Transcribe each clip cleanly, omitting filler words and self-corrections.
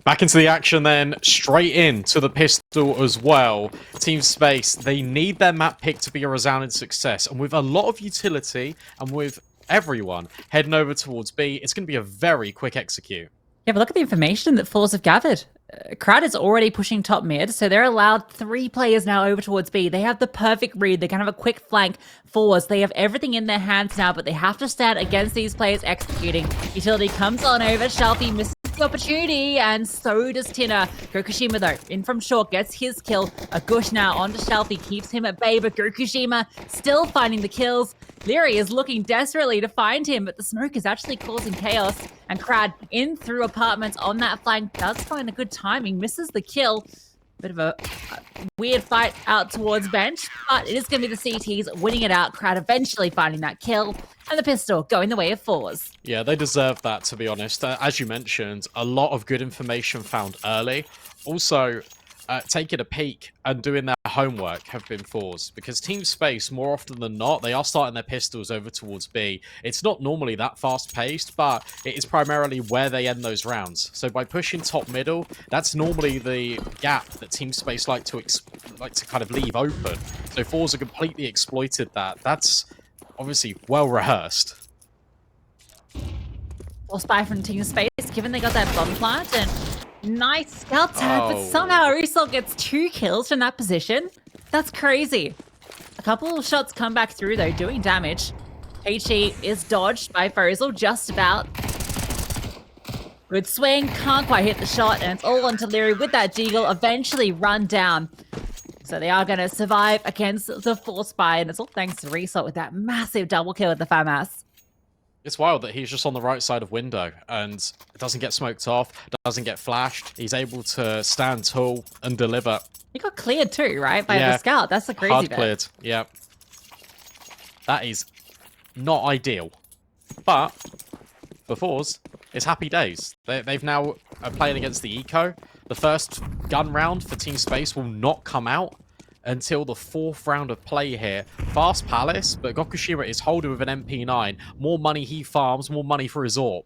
Back into the action then, straight into the pistol as well. Team Space, they need their map pick to be a resounding success. And with a lot of utility and with everyone heading over towards B, it's going to be a very quick execute. Yeah, but look at the information that forZe have gathered. Krad is already pushing top mid, so they're allowed 3 players now over towards B. They have the perfect read. They're going to have a quick flank forwards. They have everything in their hands now, but they have to stand against these players executing. Utility comes on over. Shelfie misses the opportunity, and so does Tina. Gokushima, though, in from short, gets his kill. A gush now onto Shelfie, keeps him at bay, but Gokushima still finding the kills. Leri is looking desperately to find him, but the smoke is actually causing chaos. And Krad in through apartments on that flank does find a good timing, misses the kill. Bit of a weird fight out towards bench, but it is going to be the CTs winning it out. Krad eventually finding that kill, and the pistol going the way of forZe. Yeah, they deserve that, to be honest. As you mentioned, a lot of good information found early. Also, taking a peek and doing their homework have been forZe, because Team Space, more often than not, they are starting their pistols over towards B. It's not normally that fast-paced, but it is primarily where they end those rounds. So by pushing top middle, that's normally the gap that Team Space like to kind of leave open. So forZe have completely exploited that. That's obviously well rehearsed. Or spy from Team Space, given they got that bomb plant, and nice scout tag, but somehow ESL gets 2 kills from that position. That's crazy. A couple of shots come back through, though, doing damage. HE is dodged by forZe, just about. Good swing, can't quite hit the shot, and it's all onto leri with that deagle, eventually run down. So they are going to survive against the 4 spy, and it's all thanks to ESL with that massive double kill with the FAMAS. It's wild that he's just on the right side of window and it doesn't get smoked off, doesn't get flashed. He's able to stand tall and deliver. He got cleared too, right? By the scout. That's the crazy hard bit. Cleared, yeah. That is not ideal. But for forZe, it's happy days. They've now playing against the Eco. The first gun round for Team Space will not come out until the 4th round of play here. Fast Palace, but Gokushima is holding with an MP9. More money he farms, more money for his AWP.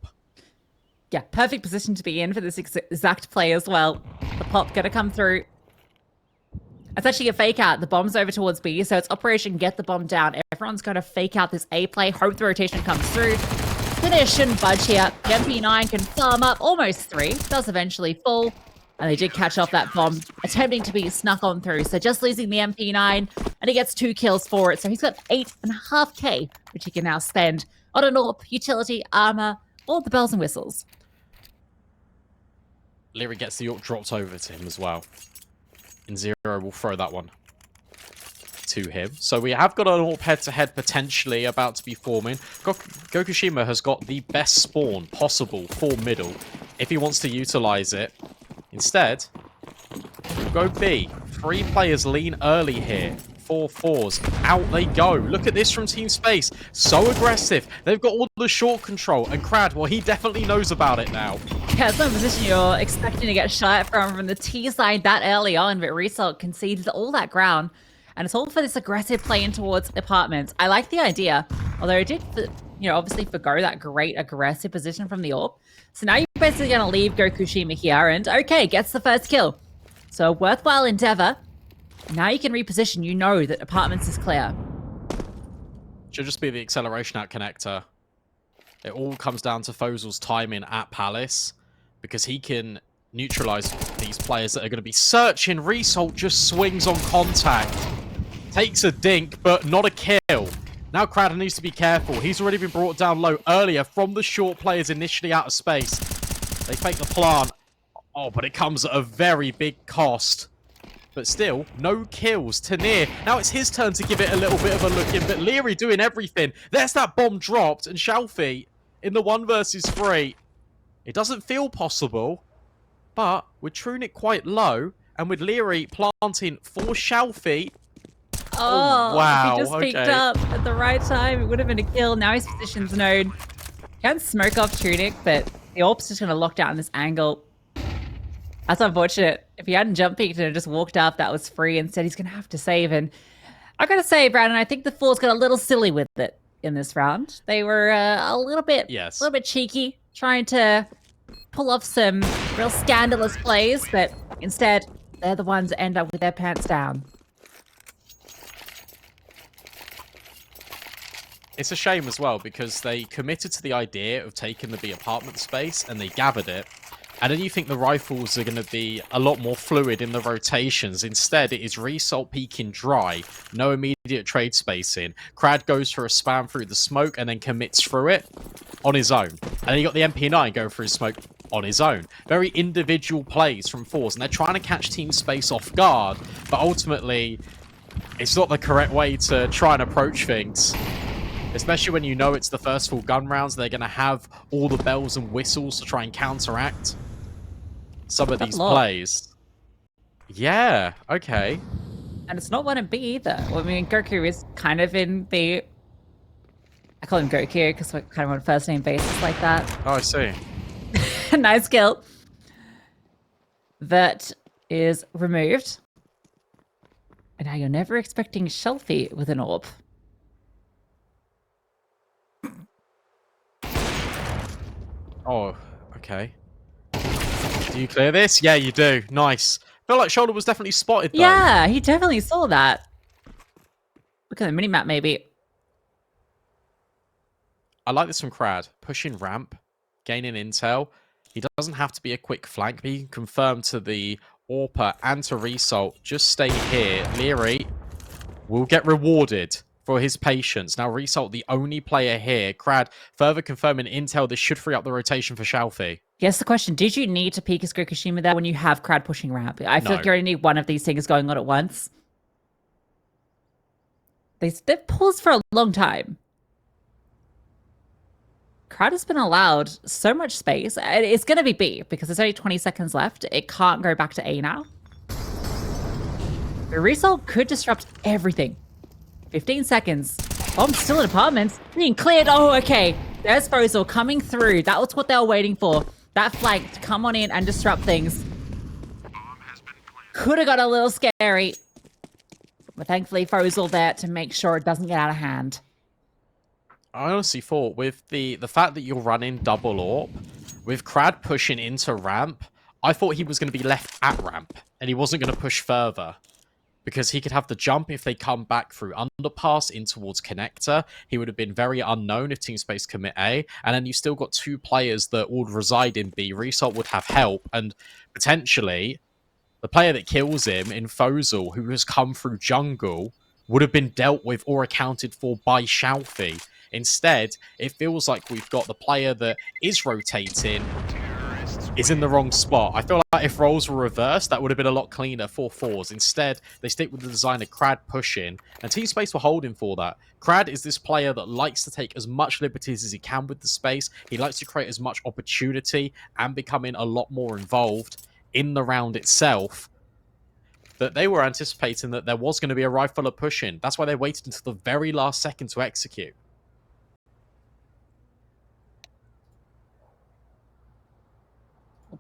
Yeah, perfect position to be in for this exact play as well. The pop gonna come through. It's actually a fake out. The bomb's over towards B, so it's Operation Get the Bomb Down. Everyone's gonna fake out this A play, hope the rotation comes through. Finish shouldn't budge here. The MP9 can farm up almost 3. Does eventually fall. And they did catch off that bomb, attempting to be snuck on through. So just losing the MP9, and he gets 2 kills for it. So he's got 8.5k, which he can now spend on an AWP, utility, armor, all the bells and whistles. Leri gets the AWP dropped over to him as well. enzero will throw that one to him. So we have got an AWP head-to-head potentially about to be forming. Gokushima has got the best spawn possible for middle if he wants to utilize it. Instead, go B. 3 players lean early here. 4 forZe. Out they go. Look at this from Team Space. So aggressive. They've got all the short control. And Krad, well, he definitely knows about it now. Yeah, it's not a position you're expecting to get shot from the T side that early on, but ESL conceded all that ground. And it's all for this aggressive play in towards apartments. I like the idea, although it did, obviously forgo that great aggressive position from the AWP. So now you're basically going to leave Gokushima here, and okay, gets the first kill. So a worthwhile endeavor. Now you can reposition. You know that apartments is clear. Should just be the acceleration out connector. It all comes down to forZe's timing at Palace, because he can neutralize these players that are going to be searching. Result just swings on contact. Takes a dink, but not a kill. Now Krad needs to be careful. He's already been brought down low earlier from the short players initially out of space. They fake the plant. Oh, but it comes at a very big cost. But still, no kills. Tanir, now it's his turn to give it a little bit of a look in, but leri doing everything. There's that bomb dropped, and Shelfie in the 1 versus 3. It doesn't feel possible, but we're truing it quite low, and with leri planting for Shelfie. Oh, wow. He just picked up at the right time. It would have been a kill. Now his position's known. Can't smoke off Tunic, but the AWP's just going to lock down this angle. That's unfortunate. If he hadn't jump peeked and just walked up, that was free. Instead, he's going to have to save. And I got to say, Brandon, I think the forZe got a little silly with it in this round. They were a little bit cheeky, trying to pull off some real scandalous plays, but instead, they're the ones that end up with their pants down. It's a shame as well because they committed to the idea of taking the B apartment space and they gathered it. And then you think the rifles are going to be a lot more fluid in the rotations. Instead, it is Result peeking dry, no immediate trade spacing. Krad goes for a spam through the smoke and then commits through it on his own. And then you got the MP9 going through smoke on his own. Very individual plays from forZe, and they're trying to catch team space off guard, but ultimately, it's not the correct way to try and approach things. Especially when you know it's the first full gun rounds, they're going to have all the bells and whistles to try and counteract some of these plays. Yeah, okay. And it's not one in B either. Well, I mean, Goku is kind of in B. I call him Goku because we're kind of on a first name basis like that. Oh, I see. Nice kill. That is removed. And now you're never expecting Shelfie with an AWP. Oh, okay. Do you clear this? Yeah, you do. Nice. I feel like Shoulder was definitely spotted, though. Yeah, he definitely saw that. Look at the minimap, maybe. I like this from Krad. Pushing ramp, gaining intel. He doesn't have to be a quick flank, but he can confirm to the AWPer and to Result. Just stay here. Leri will get rewarded for his patience. Now, Result, the only player here. Krad, further confirming intel, this should free up the rotation for Shelfie. Guess the question, did you need to peek his gokushima there when you have Krad pushing ramp? I feel like you only need one of these things going on at once. They've paused for a long time. Krad has been allowed so much space. It's going to be B because there's only 20 seconds left. It can't go back to A now. The Result could disrupt everything. 15 seconds. Bomb's still in apartments. Being cleared. Oh, okay. There's forZe coming through. That was what they were waiting for. That flank to come on in and disrupt things. Could have got a little scary. But thankfully, forZe there to make sure it doesn't get out of hand. I honestly thought with the fact that you're running double AWP, with Krad pushing into ramp, I thought he was going to be left at ramp and he wasn't going to push further. Because he could have the jump if they come back through underpass in towards connector. He would have been very unknown if team space commit A. And then you still got two players that would reside in B. Result would have help. And potentially, the player that kills him in forZe, who has come through jungle, would have been dealt with or accounted for by Shelfie. Instead, it feels like we've got the player that is rotating is in the wrong spot. I feel like if roles were reversed, that would have been a lot cleaner for forZe. Instead, they stick with the design of Krad pushing, and Team Space were holding for that. Krad is this player that likes to take as much liberties as he can with the space. He likes to create as much opportunity and becoming a lot more involved in the round itself. That they were anticipating that there was going to be a rifle of pushing. That's why they waited until the very last second to execute.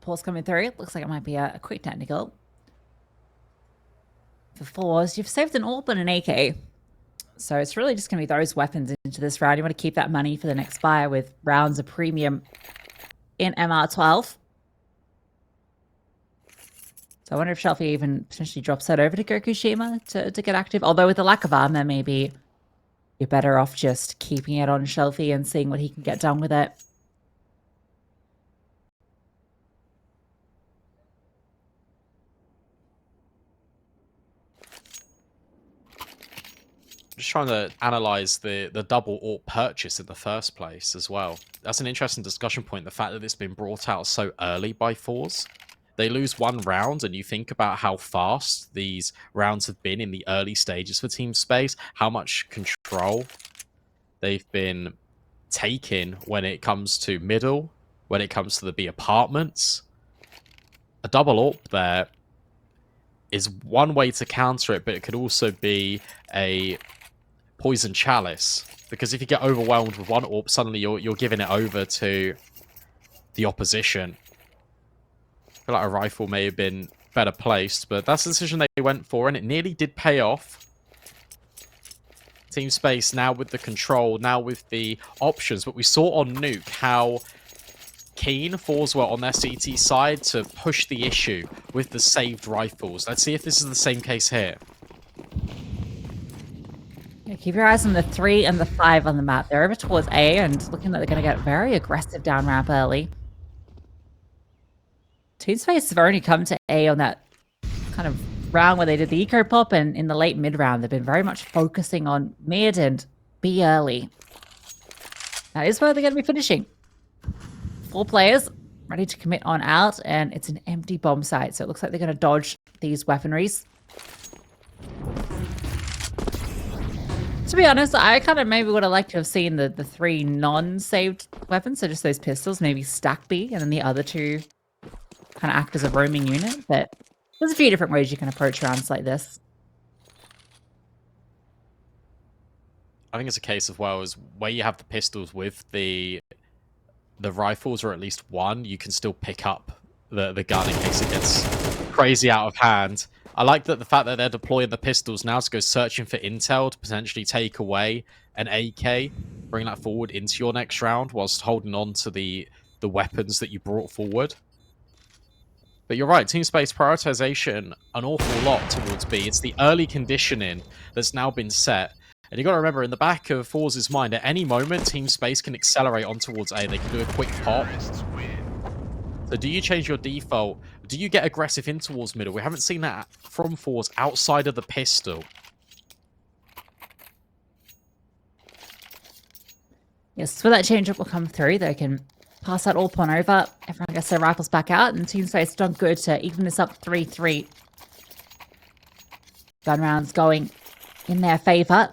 Pause coming through. It looks like it might be a quick technical. For forZe, you've saved an AWP and an AK. So it's really just going to be those weapons into this round. You want to keep that money for the next buy with rounds of premium in MR12. So I wonder if Shelfie even potentially drops that over to Gokushima to get active. Although with the lack of armor, maybe you're better off just keeping it on Shelfie and seeing what he can get done with it. Just trying to analyze the double AWP purchase in the first place as well. That's an interesting discussion point, the fact that it's been brought out so early by forZe. They lose one round, and you think about how fast these rounds have been in the early stages for Team Space, how much control they've been taking when it comes to middle, when it comes to the B apartments. A double AWP there is one way to counter it, but it could also be a poison chalice, because if you get overwhelmed with one AWP, suddenly you're giving it over to the opposition. I feel like a rifle may have been better placed, but that's the decision they went for, and it nearly did pay off. Team Space now with the control, now with the options, but we saw on Nuke how keen, forZe were on their CT side, to push the issue with the saved rifles. Let's see if this is the same case here. Yeah, keep your eyes on the 3 and the 5 on the map. They're over towards A and looking like they're going to get very aggressive down ramp early. TeamSpace have only come to A on that kind of round where they did the eco pop, and in the late mid round, they've been very much focusing on mid and B early. That is where they're going to be finishing. 4 players ready to commit on out, and it's an empty bomb site, so it looks like they're going to dodge these weaponries. To be honest, I kind of maybe would have liked to have seen the 3 non-saved weapons, so just those pistols, maybe stack B, and then the other 2 kind of act as a roaming unit, but there's a few different ways you can approach rounds like this. I think it's a case of, well, is where you have the pistols with the rifles, or at least one, you can still pick up the gun in case it gets crazy out of hand. I like that the fact that they're deploying the pistols now to go searching for intel to potentially take away an AK, bring that forward into your next round whilst holding on to the weapons that you brought forward. But you're right, TeamSpace prioritization an awful lot towards B. It's the early conditioning that's now been set. And you've got to remember, in the back of forZe's mind, at any moment, TeamSpace can accelerate on towards A. They can do a quick pop. So do you change your default? Do you get aggressive in towards middle? We haven't seen that from forZe outside of the pistol. Yes, where that change-up will come through, they can pass that AWP on over. Everyone gets their rifles back out, and TeamSpace done good to even this up 3-3. Gun rounds going in their favor.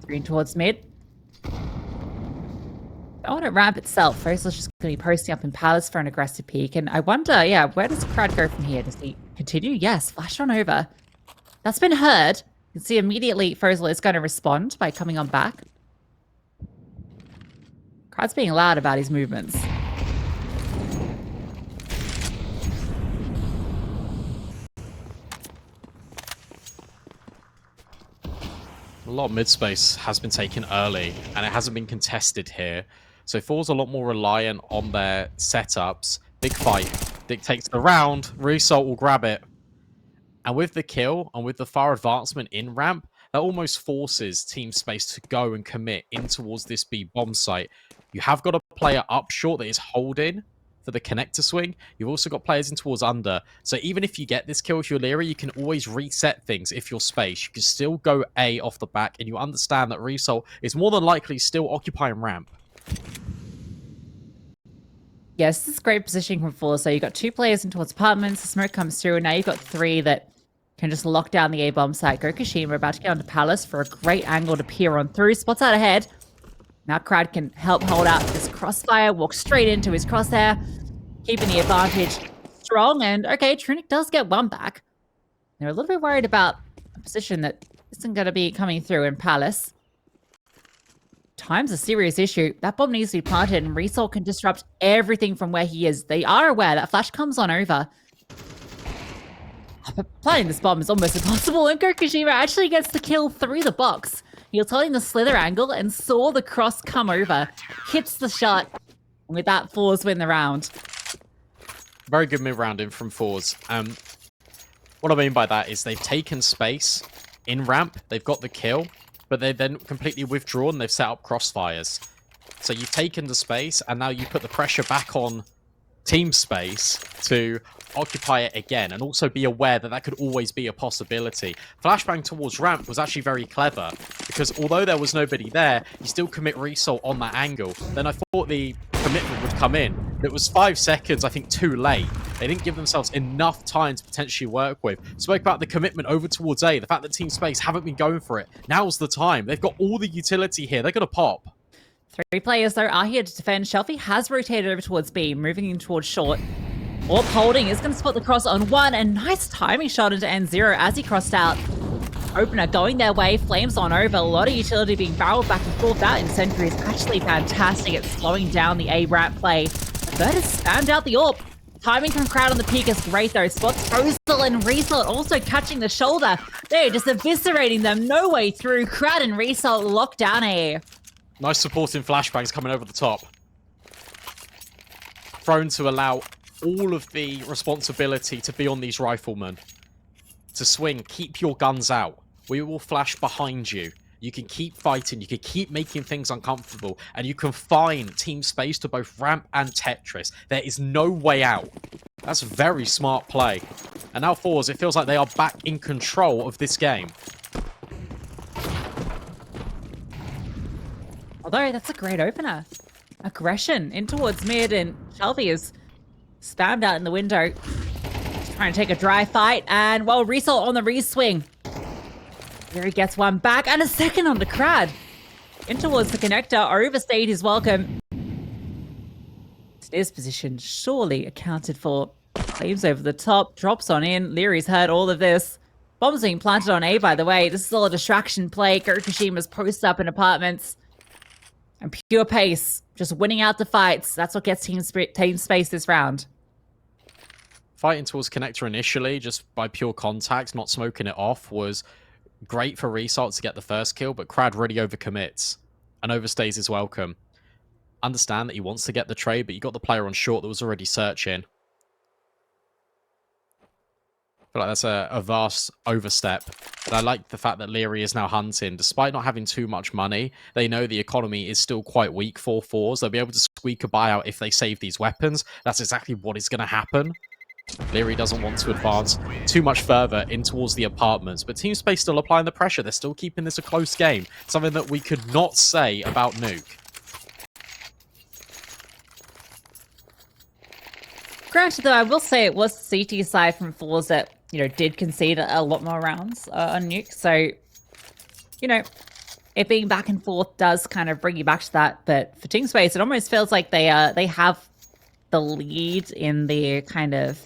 Green towards mid. On at ramp itself, forZe is just going to be posting up in Palace for an aggressive peek. And I wonder, yeah, where does Krad go from here? Does he continue? Yes, flash on over. That's been heard. You can see immediately forZe is going to respond by coming on back. Krad's being loud about his movements. A lot of mid-space has been taken early, and it hasn't been contested here. So forZe a lot more reliant on their setups. Big fight dictates the round. Result will grab it. And with the kill, and with the far advancement in ramp, that almost forces TeamSpace to go and commit in towards this B bomb site. You have got a player up short that is holding for the connector swing. You've also got players in towards under. So even if you get this kill with your leri, you can always reset things if you're space. You can still go A off the back, and you understand that Result is more than likely still occupying ramp. Yes, this is great positioning from forZe. So you've got 2 players in towards apartments, the smoke comes through, and now you've got 3 that can just lock down the A bomb site. gokushima about to get onto Palace for a great angle to peer on through. Spots out ahead. Now Krad can help hold out this crossfire, walk straight into his crosshair, keeping the advantage strong. And okay, Trunic does get 1 back. They're a little bit worried about a position that isn't going to be coming through in Palace. Time's a serious issue. That bomb needs to be planted, and Result can disrupt everything from where he is. They are aware that flash comes on over. But planting this bomb is almost impossible, and gokushima actually gets the kill through the box. He was holding the slither angle and saw the cross come over, hits the shot, and with that, forZe win the round. Very good mid-rounding from forZe. What I mean by that is they've taken space in ramp, they've got the kill, but they've then completely withdrawn, they've set up crossfires. So you've taken the space, and now you put the pressure back on TeamSpace to occupy it again, and also be aware that that could always be a possibility. Flashbang towards ramp was actually very clever, because although there was nobody there, you still commit Result on that angle. Then I thought the commitment would come in. It was 5 seconds, I think, too late. They didn't give themselves enough time to potentially work with. Spoke about the commitment over towards A, the fact that TeamSpace haven't been going for it. Now's the time. They've got all the utility here. They're going to pop. 3 players, though, are here to defend. Shelfie has rotated over towards B, moving in towards short. AWP holding is going to spot the cross on 1, and nice timing shot into enzero as he crossed out. Opener going their way, flames on over, a lot of utility being barreled back and forth. That incendiary is actually fantastic at slowing down the A ramp play. Bird has spammed out the AWP. Timing from Krad on the peak is great though. Spots forZe and Result also catching the shoulder. They're just eviscerating them. No way through. Krad and Result locked down A. Nice supporting flashbangs coming over the top. Thrown to allow all of the responsibility to be on these riflemen. To swing, keep your guns out. We will flash behind you. You can keep fighting, you can keep making things uncomfortable, and you can find team space to both ramp and Tetris. There is no way out. That's very smart play. And now forZe, it feels like they are back in control of this game. Although, that's a great opener. Aggression in towards mid, and Shelby is spammed out in the window. Just trying to take a dry fight, and well, Result on the re-swing. Here he gets one back, and a second on the Krad. In towards the connector, overstayed his welcome. His position surely accounted for. Flames over the top, drops on in. Leri's heard all of this. Bombs being planted on A, by the way. This is all a distraction play. Gokushima's posted up in apartments. And pure pace, just winning out the fights. That's what gets team space this round. Fighting towards connector initially, just by pure contact, not smoking it off, was great for Result to get the first kill, but Krad really overcommits and overstays his welcome. Understand that he wants to get the trade, but you got the player on short that was already searching. I feel like that's a vast overstep. But I like the fact that leri is now hunting. Despite not having too much money, they know the economy is still quite weak for forZe. They'll be able to squeak a buyout if they save these weapons. That's exactly what is going to happen. leri doesn't want to advance too much further in towards the apartments, but Team Space still applying the pressure. They're still keeping this a close game. Something that we could not say about Nuke. Granted, though, I will say it was the CT side from forZe that, did concede a lot more rounds on Nuke. So, it being back and forth does kind of bring you back to that. But for Team Space, it almost feels like they have the lead in the kind of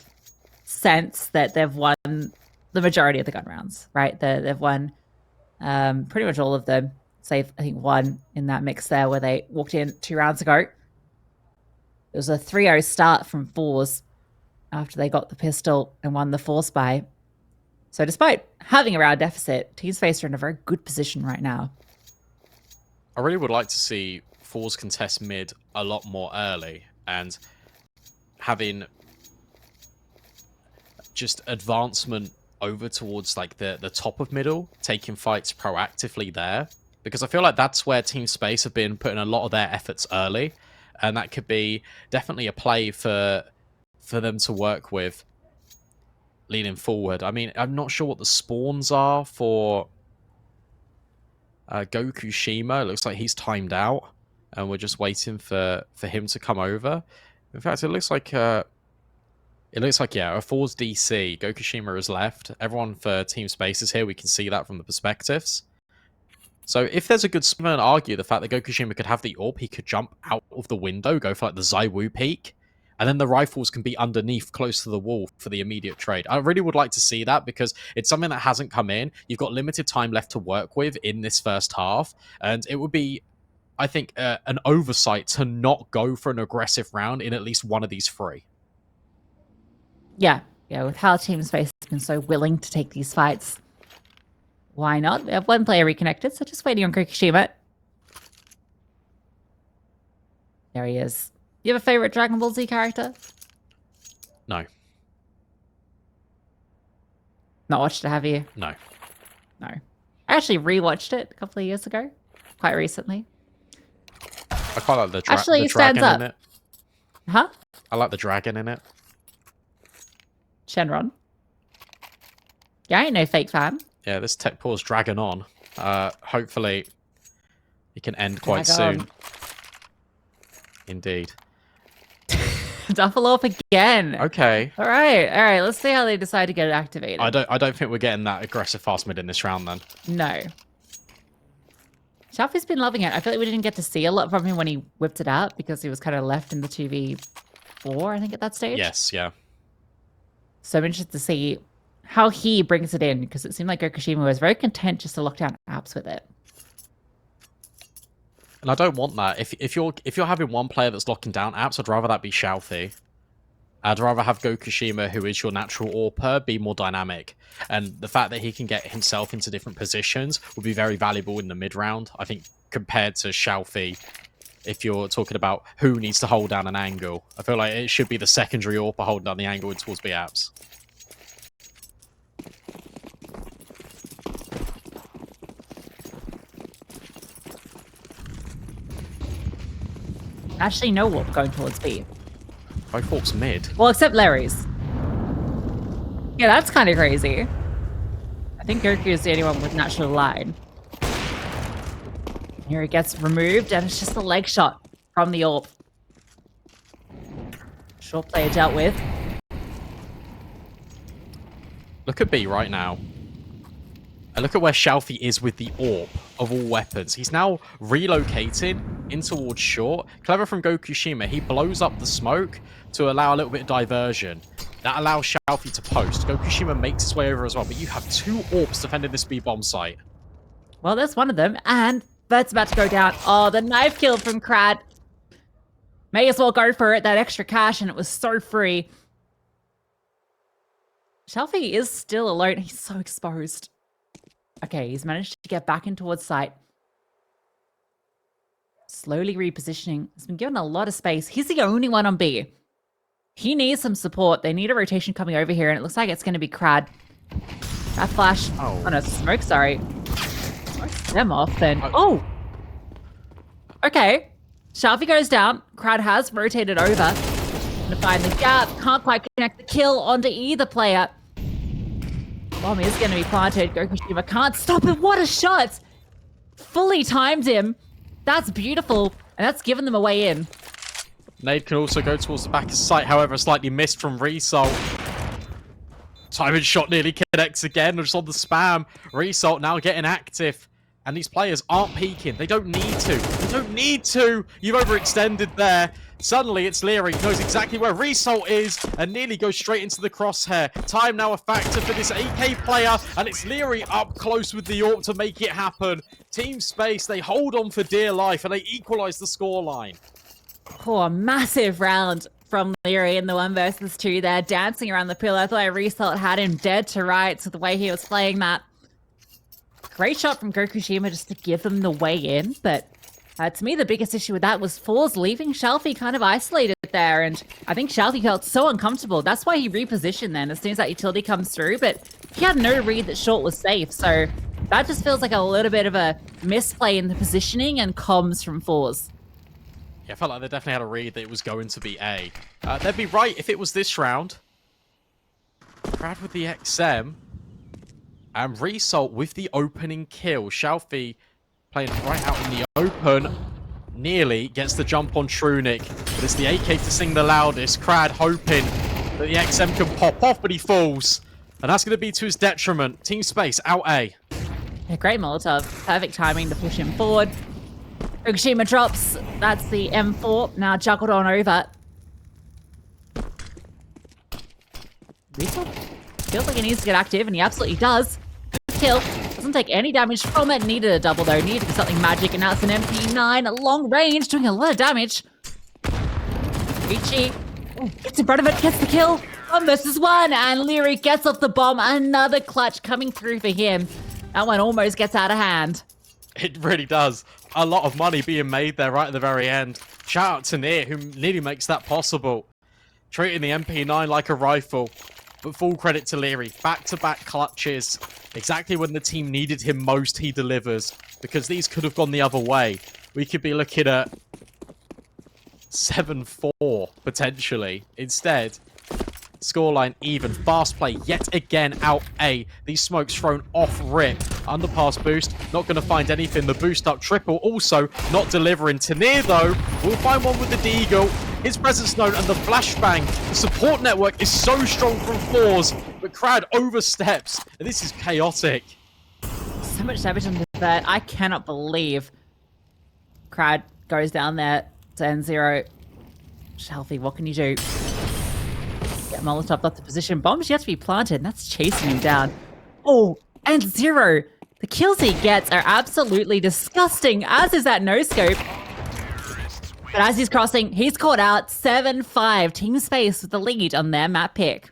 sense that they've won the majority of the gun rounds, right? They've won pretty much all of them, save, I think, one in that mix there where they walked in 2 rounds ago. It was a 3-0 start from forZe after they got the pistol and won the force buy. So despite having a round deficit, Team Space are in a very good position right now. I really would like to see forZe contest mid a lot more early and having just advancement over towards like the top of middle, taking fights proactively there. Because I feel like that's where Team Space have been putting a lot of their efforts early. And that could be definitely a play for them to work with leading forward. I mean, I'm not sure what the spawns are for Gokushima. It looks like he's timed out, and we're just waiting for him to come over. In fact, it looks like yeah, a forZe DC. Gokushima is left. Everyone for Team Space is here. We can see that from the perspectives. So if there's a good spin, argue the fact that Gokushima could have the AWP, he could jump out of the window, go for like the Zywoo peek, and then the rifles can be underneath close to the wall for the immediate trade. I really would like to see that because it's something that hasn't come in. You've got limited time left to work with in this first half, and it would be, I think, an oversight to not go for an aggressive round in at least one of these 3. Yeah, with how Team Space has been so willing to take these fights. Why not? We have one player reconnected, so just waiting on Gokushima. There he is. You have a favorite Dragon Ball Z character? No. Not watched it, have you? No. No. I actually rewatched it a couple of years ago, quite recently. I quite like the Actually, dragon stands up. in it. Huh? I like the dragon in it. Shenron. Yeah, I ain't no fake fan. Yeah, this tech pause dragging on. Hopefully, it can end quite Drag on. soon. Indeed. Duffel up again. Okay. All right. Let's see how they decide to get it activated. I don't think we're getting that aggressive fast mid in this round then. No. Shelby's been loving it. I feel like we didn't get to see a lot from him when he whipped it out because he was kind of left in the 2v4, I think, at that stage. Yes, yeah. So I'm interested to see how he brings it in because it seemed like Gokushima was very content just to lock down apps with it. And I don't want that. If you're having one player that's locking down apps, I'd rather that be Xiaothi. I'd rather have Gokushima, who is your natural AWPer, be more dynamic. And the fact that he can get himself into different positions will be very valuable in the mid-round, I think, compared to Xiaofi. If you're talking about who needs to hold down an angle, I feel like it should be the secondary AWPer holding down the angle towards B-apps. Actually, no warp going towards B. Both warps mid. Well, except Leri's. Yeah, that's kind of crazy. I think Goku is the only one with natural line. Here he gets removed, and it's just a leg shot from the AWP. Short player dealt with. Look at B right now. And look at where Xiaofi is with the AWP of all weapons. He's now relocating in towards short. Clever from Gokushima. He blows up the smoke to allow a little bit of diversion. That allows Xiaofi to post. Gokushima makes his way over as well, but you have 2 AWPs defending this B bomb site. Well, there's one of them, and that's about to go down. Oh, the knife kill from Krad. May as well go for it, that extra cash, and it was so free. Xiaofi is still alone. He's so exposed. Okay, he's managed to get back in towards site. Slowly repositioning. He's been given a lot of space. He's the only one on B. He needs some support. They need a rotation coming over here, and it looks like it's going to be Krad. That flash. Oh, no, smoke, sorry. Smoke's them off then. Oh! Okay. Xiaofi goes down. Krad has rotated over. Gonna find the gap. Can't quite connect the kill onto either player. Bomb is going to be planted. Gokushima can't stop it. What a shot! Fully timed him. That's beautiful. And that's given them a way in. Nade can also go towards the back of sight, however, slightly missed from Result. Timing shot nearly connects again, just on the spam. Result now getting active. And these players aren't peeking. They don't need to. They don't need to. You've overextended there. Suddenly, it's leri. Knows exactly where Result is and nearly goes straight into the crosshair. Time now a factor for this AK player, and it's leri up close with the AWP to make it happen. Team Space, they hold on for dear life, and they equalize the scoreline. Oh, a massive round from leri in the 1 versus 2 there, dancing around the pillar. I thought Result had him dead to rights with the way he was playing that. Great shot from Gokushima just to give them the way in, but to me the biggest issue with that was forZe leaving Xiaofi kind of isolated there, and I think Xiaofi felt so uncomfortable. That's why he repositioned then as soon as that utility comes through, but he had no read that short was safe, so that just feels like a little bit of a misplay in the positioning and comms from forZe. Yeah, I felt like they definitely had a read that it was going to be A. They'd be right if it was this round. Krad with the XM. And Result with the opening kill. Xiaofi playing right out in the open. Nearly gets the jump on Trunic. But it's the AK to sing the loudest. Krad hoping that the XM can pop off, but he falls. And that's going to be to his detriment. Team Space out A. Yeah, great Molotov. Perfect timing to push him forward. Gokushima drops. That's the M4. Now juggled on over. Result feels like he needs to get active, and he absolutely does. Kill. Doesn't take any damage from it. Needed a double though. Needed something magic, and now it's an MP9. Long range, doing a lot of damage. Richie gets in front of it, gets the kill. 1 versus 1, and leri gets off the bomb. Another clutch coming through for him. That one almost gets out of hand. It really does. A lot of money being made there right at the very end. Shout out to Near, who nearly makes that possible. Treating the MP9 like a rifle. But full credit to leri. Back-to-back clutches. Exactly when the team needed him most, he delivers. Because these could have gone the other way. We could be looking at 7-4, potentially. Instead, scoreline even. Fast play yet again out A. These smokes thrown off rip. Underpass boost. Not going to find anything. The boost up triple also not delivering. Tanir, though, will find one with the Deagle. His presence known, and the flashbang. The support network is so strong from forZe, but Krad oversteps, and this is chaotic. So much damage on the vet. I cannot believe Krad goes down there to enzero. Xiaofi, what can you do? Get Molotov off the position. Bombs yet to be planted, and that's chasing him down. Oh, enzero. The kills he gets are absolutely disgusting, as is that no-scope. But as he's crossing, he's caught out 7-5. Team Space with the lead on their map pick.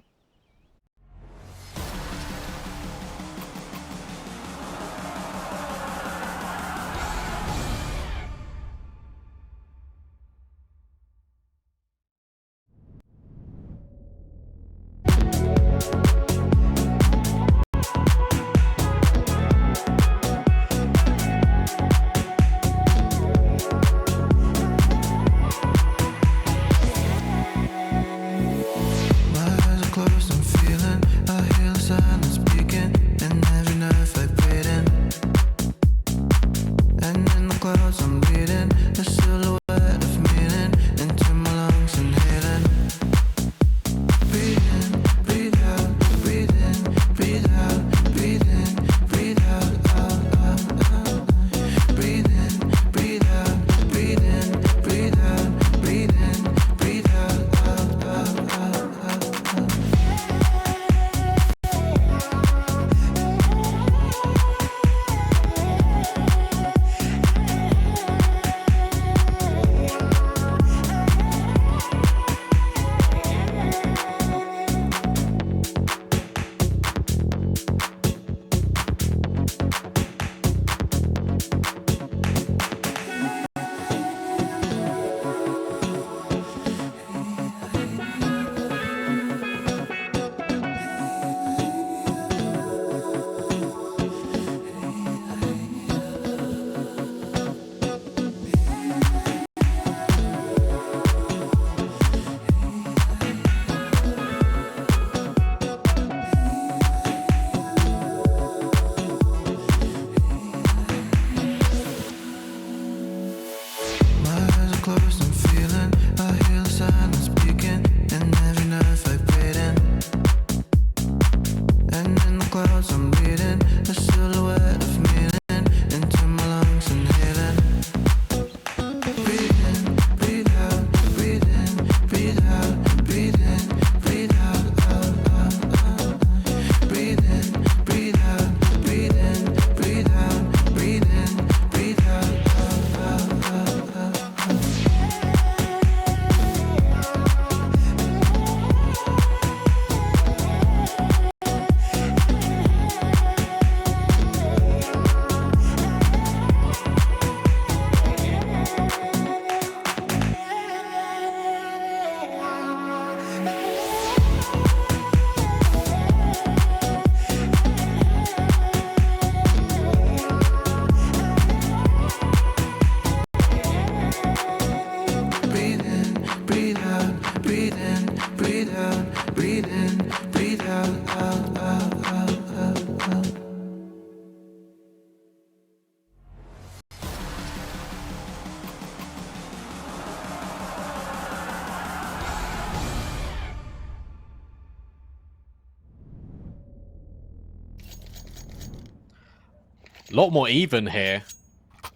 A lot more even here.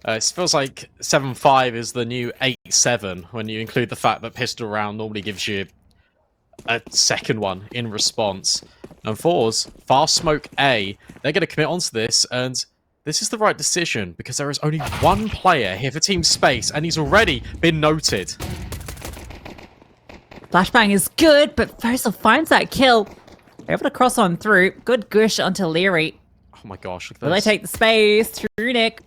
It feels like 7-5 is the new 8-7 when you include the fact that pistol round normally gives you a second one in response. And forZe, fast smoke A, they're going to commit onto this, and this is the right decision because there is only one player here for Team Space, and he's already been noted. Flashbang is good, but forZe finds that kill. They're able to cross on through. Good gush onto leri. Oh my gosh, look at Will they this. take the space? Through Nick.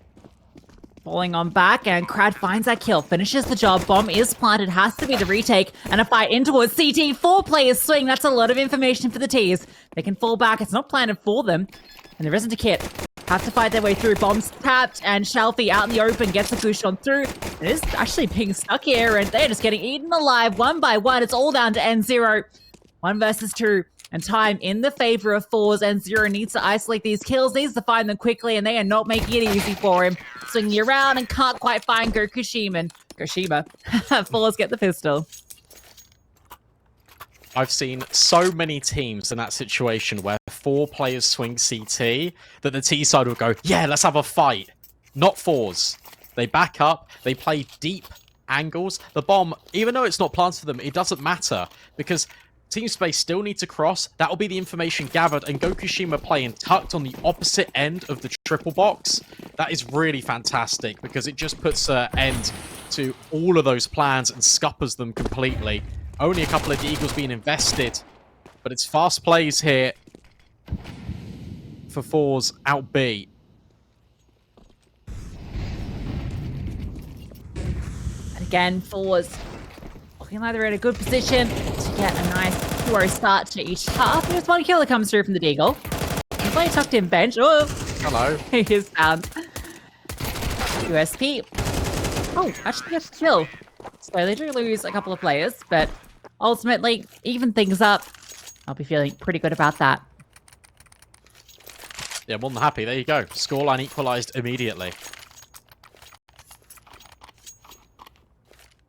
Falling on back, and Krad finds that kill. Finishes the job. Bomb is planted. Has to be the retake. And a fight in towards CT. 4 players swing. That's a lot of information for the T's. They can fall back. It's not planted for them. And there isn't a kit. Have to fight their way through. Bomb's tapped, and Shelfie out in the open gets a push on through. It is actually being stuck here, and they're just getting eaten alive one by one. It's all down to enzero. 1 versus 2. And time in the favor of forZe. enzero needs to isolate these kills, needs to find them quickly, and they are not making it easy for him. Swinging around and can't quite find gokushima. forZe get the pistol. I've seen so many teams in that situation where 4 players swing CT that the T side will go, yeah, let's have a fight. Not forZe. They back up, they play deep angles. The bomb, even though it's not planted for them, it doesn't matter because Team Space still need to cross. That will be the information gathered, and gokushima playing tucked on the opposite end of the triple box. That is really fantastic because it just puts an end to all of those plans and scuppers them completely. Only a couple of deagles being invested, but it's fast plays here for forZe out B. And again, forZe looking like they're in a good position to get a nice hero start to each half. There's one kill that comes through from the deagle. He's playing tucked in bench. Oh, hello. He is found. USP. Oh, actually gets a kill. So they do lose a couple of players, but ultimately, even things up. I'll be feeling pretty good about that. Yeah, more than happy. There you go. Scoreline equalized immediately.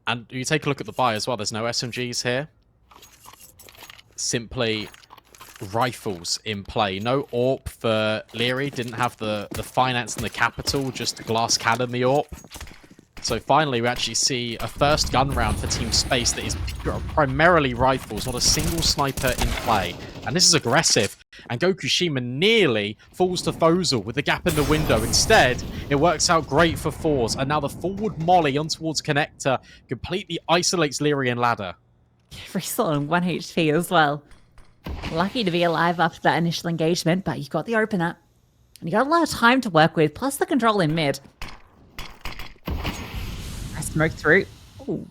And you take a look at the buy as well. There's no SMGs here. Simply rifles in play. No AWP for leri. Didn't have the finance and the capital. Just the glass cannon, the AWP. So finally, we actually see a first gun round for Team Space that is primarily rifles, not a single sniper in play. And this is aggressive. And gokushima nearly falls to forZe with the gap in the window. Instead, it works out great for forZe. And now the forward molly on towards connector completely isolates leri and ladder. Freestyle on 1 HP as well. Lucky to be alive after that initial engagement, but you got the opener. And you got a lot of time to work with, plus the control in mid. I smoked through. Ooh.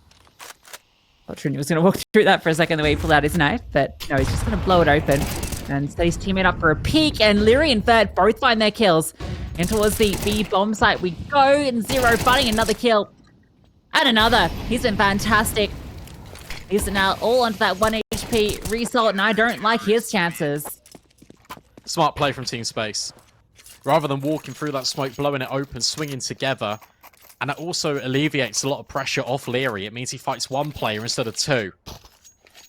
Thought Trini was going to walk through that for a second the way he pulled out his knife, but no, he's just going to blow it open. And set his teammate up for a peek, and leri and forZe both find their kills. And towards the B bomb site we go, and enzero finding another kill. And another. He's been fantastic. He's now all onto that 1 HP result, and I don't like his chances. Smart play from Team Space. Rather than walking through that smoke, blowing it open, swinging together. And that also alleviates a lot of pressure off leri. It means he fights one player instead of two.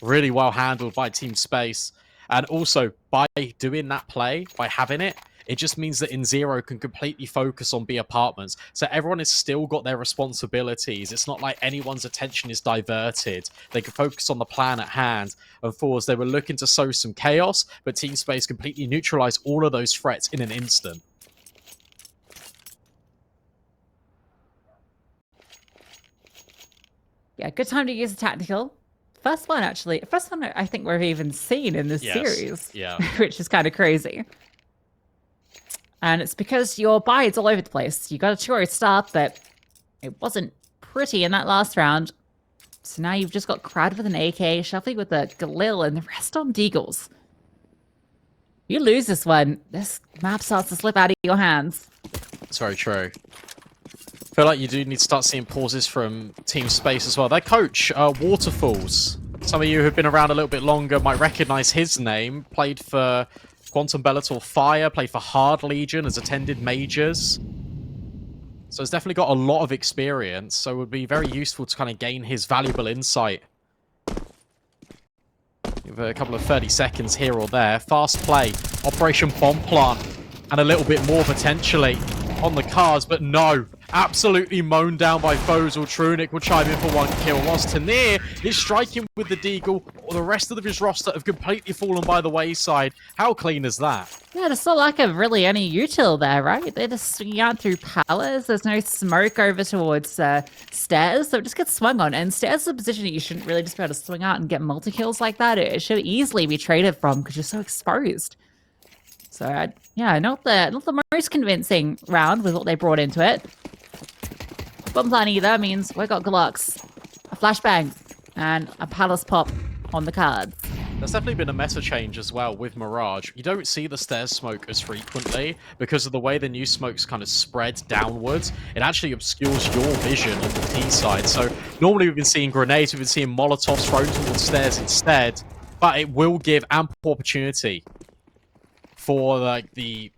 Really well handled by Team Space. And also, by doing that play, by having it, it just means that enzero can completely focus on B apartments. So everyone has still got their responsibilities. It's not like anyone's attention is diverted. They can focus on the plan at hand. And forZe, they were looking to sow some chaos, but Team Space completely neutralized all of those threats in an instant. Yeah, good time to use a tactical. First one, actually. First one I think we've even seen in this series. Yeah. Which is kind of crazy. And it's because your buy is all over the place. You got a 2-0 start, but it wasn't pretty in that last round. So now you've just got Krad with an AK, Shuffly with a Galil, and the rest on deagles. You lose this one, this map starts to slip out of your hands. That's very true. I feel like you do need to start seeing pauses from Team Space as well. Their coach, Waterfalls. Some of you who've been around a little bit longer might recognize his name. Played for Quantum Bellator Fire, played for Hard Legion, has attended majors. So he's definitely got a lot of experience, so it would be very useful to kind of gain his valuable insight. Give a couple of 30 seconds here or there. Fast play, Operation Bomb Plant, and a little bit more potentially on the cards, but no. Absolutely mown down by forZe. Trunic will chime in for 1 kill. Whilst Tanir is striking with the deagle, the rest of his roster have completely fallen by the wayside. How clean is that? Yeah, there's not like of really any util there, right? They're just swinging out through palace. There's no smoke over towards stairs, so it just gets swung on. And stairs is a position that you shouldn't really just be able to swing out and get multi-kills like that. It should easily be traded from because you're so exposed. So, yeah, not the most convincing round with what they brought into it. Bomb plan either means we got Glocks, a flashbang, and a palace pop on the cards. There's definitely been a meta change as well with Mirage. You don't see the stairs smoke as frequently because of the way the new smoke's kind of spread downwards. It actually obscures your vision on the T side. So normally we've been seeing grenades, we've been seeing Molotovs thrown towards stairs instead, but it will give ample opportunity for like the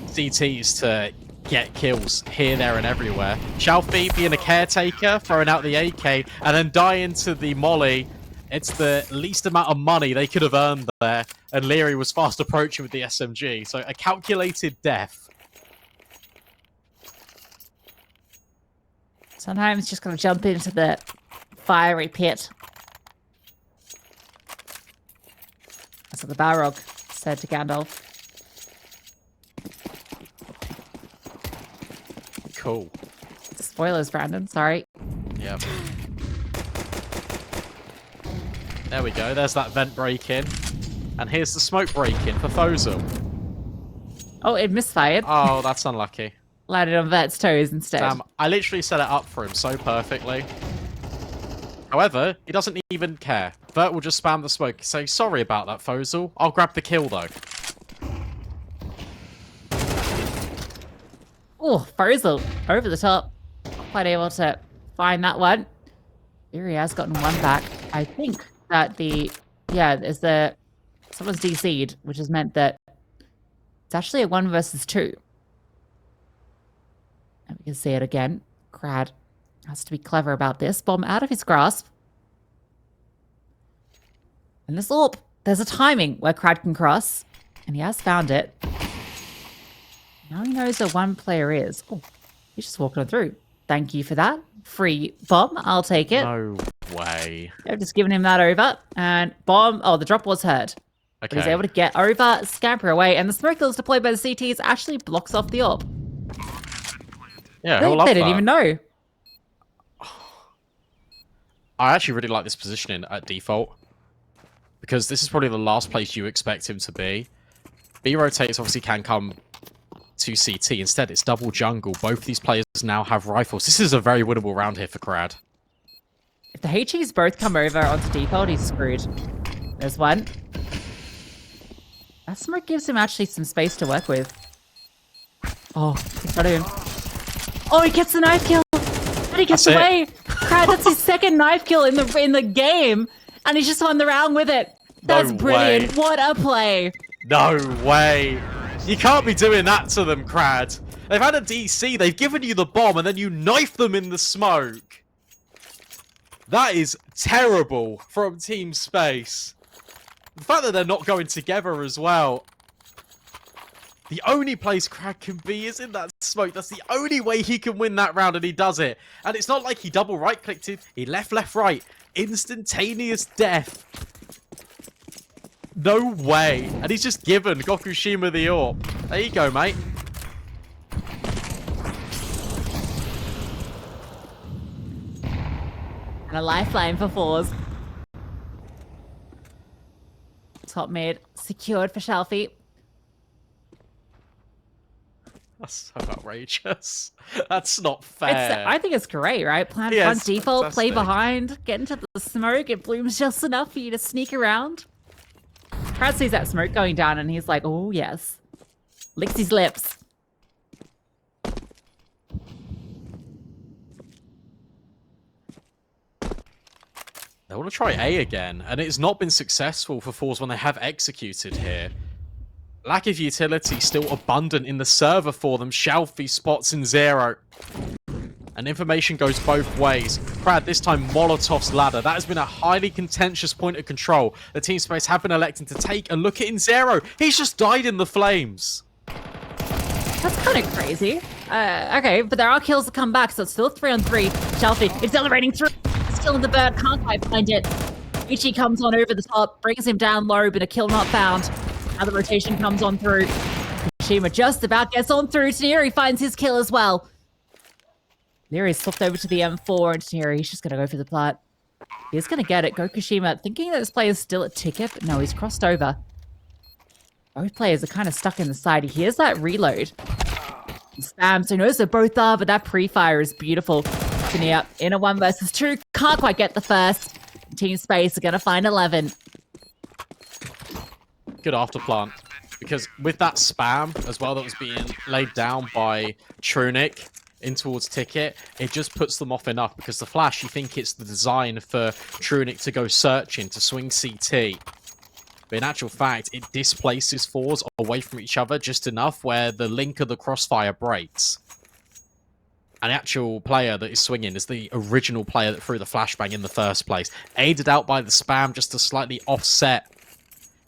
CTs to get kills here, there, and everywhere. Shalfie being a caretaker, throwing out the AK, and then dying to the molly. It's the least amount of money they could have earned there, and leri was fast approaching with the SMG. So a calculated death. Sometimes just gotta jump into the fiery pit. So the Balrog said to Gandalf. Cool. Spoilers, Brandon. Sorry. Yep. There we go. There's that vent break-in. And here's the smoke break-in for forZe. Oh, it misfired. Oh, that's unlucky. Landed on Vert's toes instead. Damn, I literally set it up for him so perfectly. However, he doesn't even care. Vert will just spam the smoke. Say, sorry about that, forZe. I'll grab the kill, though. Oh, forZe over the top. Not quite able to find that one. Leri has gotten one back. I think that someone's DC'd, which has meant that it's actually a 1 versus 2. And we can see it again. Krad has to be clever about this. Bomb out of his grasp. And this AWP, there's a timing where Krad can cross, and he has found it. Now he knows where one player is. Oh, he just walked on through. Thank you for that. Free bomb. I'll take it. No way. I've just given him that over. And bomb. Oh, the drop was heard. Okay. But he's able to get over, scamper away, and the smoke kills deployed by the CTs actually blocks off the AWP. Yeah, They didn't even know. I actually really like this positioning at default. Because this is probably the last place you expect him to be. B rotates obviously can come to CT. Instead, it's double jungle. Both these players now have rifles. This is a very winnable round here for Krad. If the HEs both come over onto default, he's screwed. There's one. That smoke gives him actually some space to work with. Oh, he's got him. Oh, he gets the knife kill. And he gets away. Krad, that's his second knife kill in the game. And he's just won the round with it. That's brilliant. What a play. No way. You can't be doing that to them, Krad. They've had a DC, they've given you the bomb, and then you knife them in the smoke. That is terrible from Team Space. The fact that they're not going together as well. The only place Krad can be is in that smoke. That's the only way he can win that round, and he does it. And it's not like he double right-clicked it. He left, right. Instantaneous death. No way. And he's just given Gokushima the AWP. There you go, mate. And a lifeline for forZe. Top mid secured for Shelfie. That's so outrageous. That's not fair. I think it's great, right? Plan Yeah, on default, fantastic. play behind, get into the smoke. It blooms just enough for you to sneak around. Krad sees that smoke going down and he's like, oh, yes. Licks his lips. They want to try A again, and it's not been successful for forZe when they have executed here. Lack of utility still abundant in the server for them. Shelfie spots enzero. And information goes both ways. Krad, this time Molotov's ladder. That has been a highly contentious point of control. The Team Space have been electing to take a look at enzero. He's just died in the flames. That's kind of crazy. Okay, but there are kills to come back, so it's still 3-on-3. Shelfie accelerating through. Still in the bird, can't quite find it. Ichi comes on over the top, brings him down low, but a kill not found. Now the rotation comes on through. Gokushima just about gets on through. Leri finds his kill as well. Leri's slipped over to the M4, and Teri's just going to go for the plat. He's going to get it. Gokushima thinking that this player is still at ticket, but no, he's crossed over. Both players are kind of stuck in the side. He hears that reload. He spams, so he knows they both are, but that pre-fire is beautiful. Up in a 1 versus 2. Can't quite get the first. Team Space are going to find 11. Good afterplant. Because with that spam as well that was being laid down by Trunic in towards Ticket, it just puts them off enough. Because the flash, you think it's the design for Trunic to go searching, to swing CT. But in actual fact, it displaces forZe away from each other just enough where the link of the crossfire breaks. And the actual player that is swinging is the original player that threw the flashbang in the first place. Aided out by the spam just to slightly offset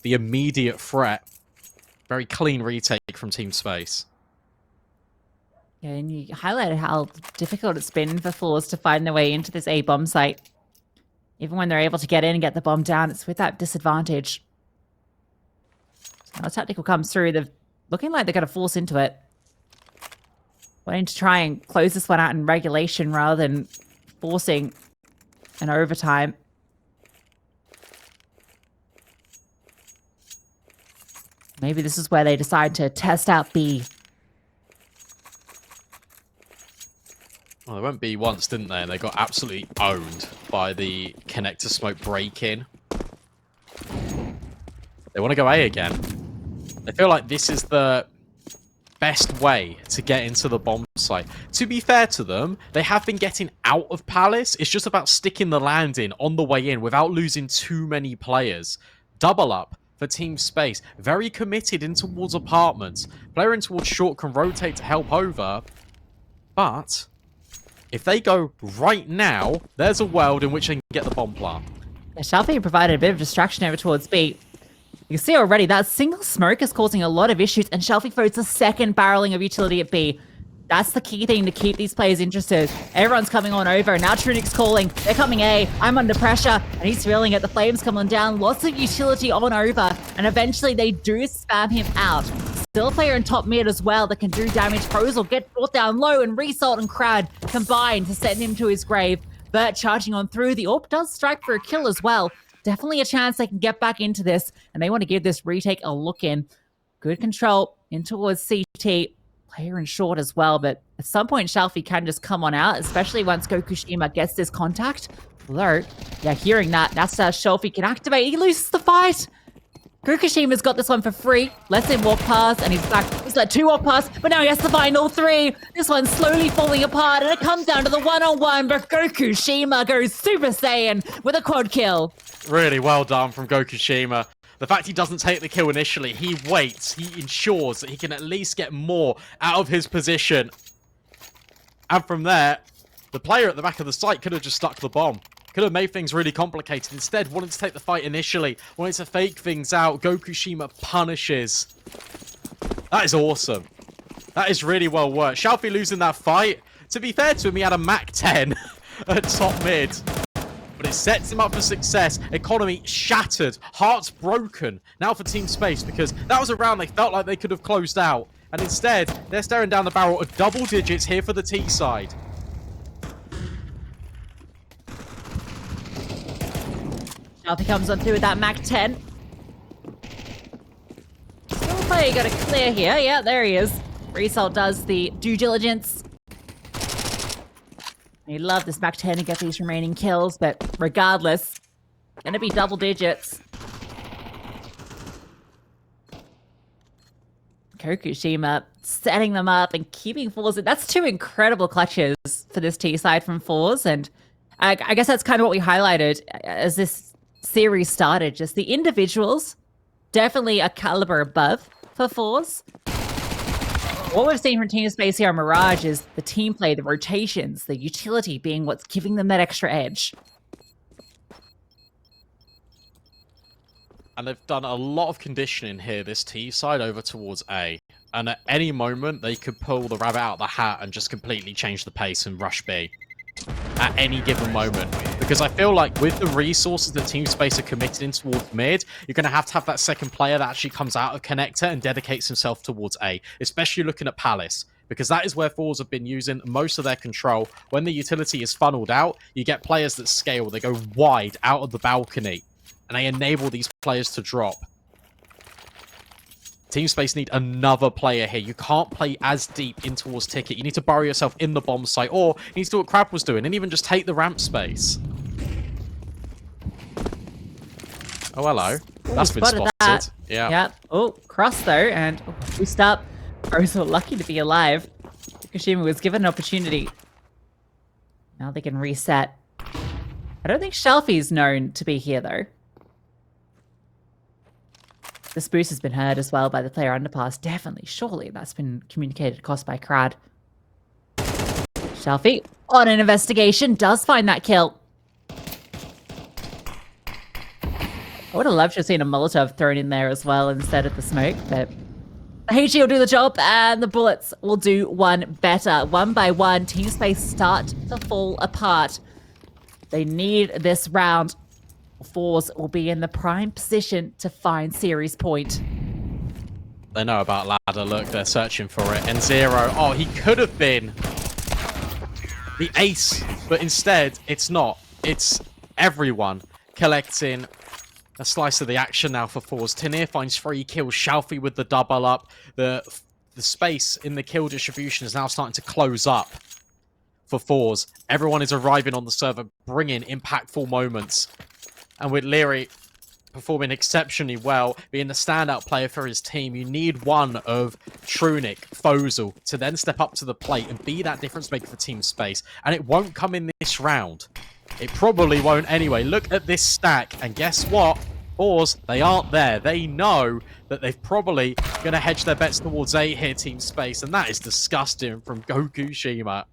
the immediate threat. Very clean retake from Team Space. Yeah, and you highlighted how difficult it's been for forZe to find their way into this A bomb site. Even when they're able to get in and get the bomb down, it's with that disadvantage. Now tactical comes through. They're looking like they're going to force into it. Wanting to try and close this one out in regulation rather than forcing an overtime. Maybe this is where they decide to test out B. Well, they went B once, didn't they? And they got absolutely owned by the connector smoke break-in. They want to go A again. They feel like this is the best way to get into the bomb site. To be fair to them, they have been getting out of Palace. It's just about sticking the landing on the way in without losing too many players. Double up for Team Space. Very committed in towards apartments. Player in towards short can rotate to help over. But if they go right now, there's a world in which they can get the bomb plant. Yeah, Shelfie provided a bit of distraction over towards B. You can see already that single smoke is causing a lot of issues, and Shelfie throws a second barreling of utility at B. That's the key thing to keep these players interested. Everyone's coming on over. Now Trunic's calling. They're coming A. I'm under pressure. And he's feeling it. The flames coming down. Lots of utility on over. And eventually they do spam him out. Still a player in top mid as well that can do damage. forZe will get brought down low, and Result and Krad combine to send him to his grave. Bert charging on through. The AWP does strike for a kill as well. Definitely a chance they can get back into this. And they want to give this retake a look in. Good control in towards CT. Player in short as well, but at some point Shelfie can just come on out, especially once gokushima gets this contact. Although, yeah, hearing that, that's how Shelfie can activate. He loses the fight. Gokushima's got this one for free. Lets him walk past, and he's back. He's let 2 walk past, but now he has to find all 3. This one's slowly falling apart, and it comes down to the one-on-one, but Gokushima goes Super Saiyan with a quad kill. Really well done from gokushima. The fact he doesn't take the kill initially, he waits, he ensures that he can at least get more out of his position. And from there, the player at the back of the site could have just stuck the bomb. Could have made things really complicated. Instead, wanted to take the fight initially, wanted to fake things out. Gokushima punishes. That is awesome. That is really well worked. Shelfie losing that fight. To be fair to him, he had a Mac 10 at top mid. But it sets him up for success. Economy shattered. Hearts broken. Now for Team Space, because that was a round they felt like they could have closed out. And instead, they're staring down the barrel of double digits here for the T side. Shelfie comes on through with that Mac 10. Still a player got a clear here. Yeah, there he is. Result does the due diligence. You love this Mac 10 to get these remaining kills, but regardless, gonna be double digits. Gokushima setting them up and keeping forZe. That's 2 incredible clutches for this T side from forZe, and I guess that's kind of what we highlighted as this series started. Just the individuals, definitely a caliber above for forZe. What we've seen from Team Space here on Mirage is the team play, the rotations, the utility being what's giving them that extra edge. And they've done a lot of conditioning here, this T side, over towards A. And at any moment, they could pull the rabbit out of the hat and just completely change the pace and rush B. At any given moment. Because I feel like with the resources that Team Space are committed in towards mid, you're going to have that second player that actually comes out of connector and dedicates himself towards A. Especially looking at Palace. Because that is where forZe have been using most of their control. When the utility is funneled out, you get players that scale. They go wide out of the balcony. And they enable these players to drop. Team Space need another player here. You can't play as deep in towards Ticket. You need to bury yourself in the bomb site, or you need to do what Krad was doing and even just take the ramp space. Oh, hello. That's been spotted. That. Yeah. Yeah. Oh, cross though, and boost up. forZe were lucky to be alive. Gokushima was given an opportunity. Now they can reset. I don't think Shelfie's known to be here though. This boost has been heard as well by the player underpass. Definitely, surely that's been communicated across by Krad. Shelfie, on an investigation, does find that kill. I would have loved to have seen a Molotov thrown in there as well instead of the smoke, but the HG will do the job and the bullets will do one better. One by one, Team Space start to fall apart. They need this round. forZe will be in the prime position to find series point. They know about ladder. Look, they're searching for it. enzero. Oh, he could have been the ace, but instead, it's not. It's everyone collecting a slice of the action now for forZe. Tanir finds 3 kills. Shalfie with the double up. The space in the kill distribution is now starting to close up for forZe. Everyone is arriving on the server, bringing impactful moments. And with leri performing exceptionally well, being the standout player for his team, you need one of Trunic, forZe, to then step up to the plate and be that difference maker for team space. And it won't come in this round. It probably won't anyway. Look at this stack, and guess what? forZe, they aren't there. They know that they've probably going to hedge their bets towards A here, team space, and that is disgusting from gokushima.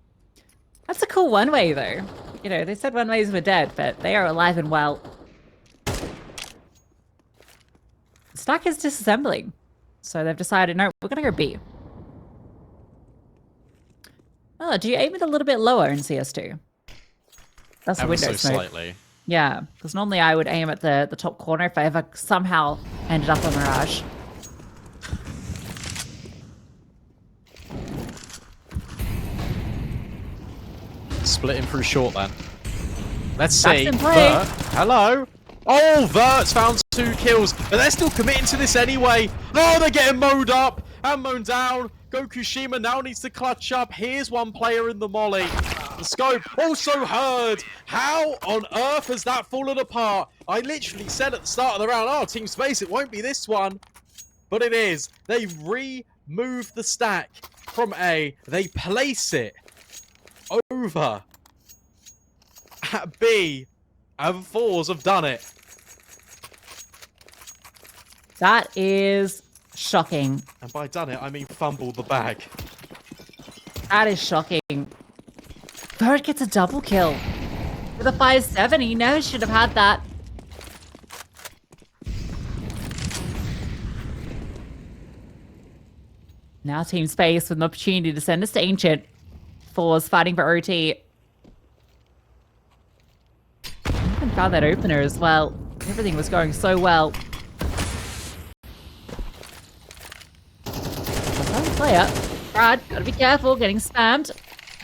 That's a cool one-way, though. You know, they said one-ways were dead, but they are alive and well. Stack is disassembling. So they've decided, no, we're going to go B. Oh, do you aim it a little bit lower in CS2? That's the window so smoke. Slightly. Yeah, because normally I would aim at the top corner if I ever somehow ended up on Mirage. Splitting through short then. Let's see. Vert. Hello. Oh, Vert's found 2 kills, but they're still committing to this anyway. Oh, they're getting mowed up and mown down. gokushima now needs to clutch up. Here's one player in the molly. The scope also heard. How on earth has that fallen apart? I literally said at the start of the round, oh, team space, it won't be this one. But it is. They remove the stack from A. They place it over at B. And forZe have done it. That is shocking. And by done it, I mean fumbled the bag. That is shocking. Bird gets a double kill. With a 5-7, he never should have had that. Now team space with an opportunity to send us to Ancient. forZe fighting for OT. I even found that opener as well. Everything was going so well. Player. Krad, gotta be careful, getting spammed.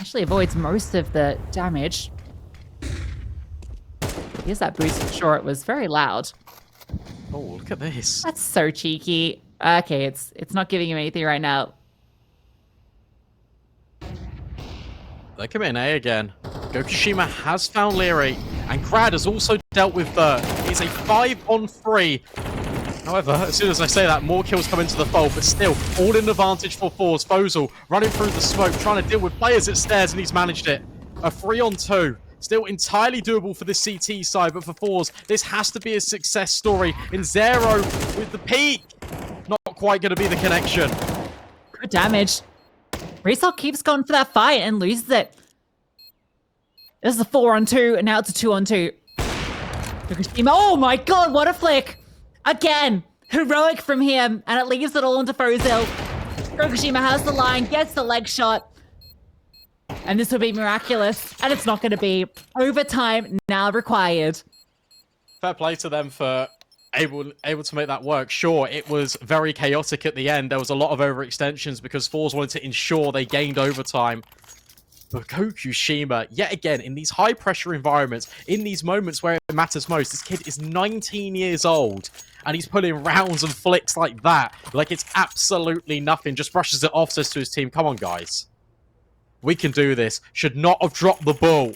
Actually avoids most of the damage. Here's that boost for sure. It was very loud. Oh, look at this. That's so cheeky. Okay, it's not giving him anything right now. They're committing A again. gokushima has found leri, and Krad has also dealt with Vert. It's a 5-on-3. However, as soon as I say that, more kills come into the fold, but still, all in advantage for forZe. forZe running through the smoke, trying to deal with players at stairs, and he's managed it. A 3-on-2. Still entirely doable for the CT side, but for forZe, this has to be a success story. enzero with the peak. Not quite going to be the connection. Good damage. Resol keeps going for that fight and loses it. This is a 4-on-2, and now it's a 2-on-2. Oh my god, what a flick! Again, heroic from him, and it leaves it all into forZe. gokushima has the line, gets the leg shot. And this will be miraculous, and it's not going to be. Overtime now required. Fair play to them for able to make that work. Sure, it was very chaotic at the end. There was a lot of overextensions because forZe wanted to ensure they gained overtime. But gokushima, yet again, in these high-pressure environments, in these moments where it matters most, this kid is 19 years old, and he's pulling rounds and flicks like that, like it's absolutely nothing. Just brushes it off, says to his team, come on, guys. We can do this. Should not have dropped the ball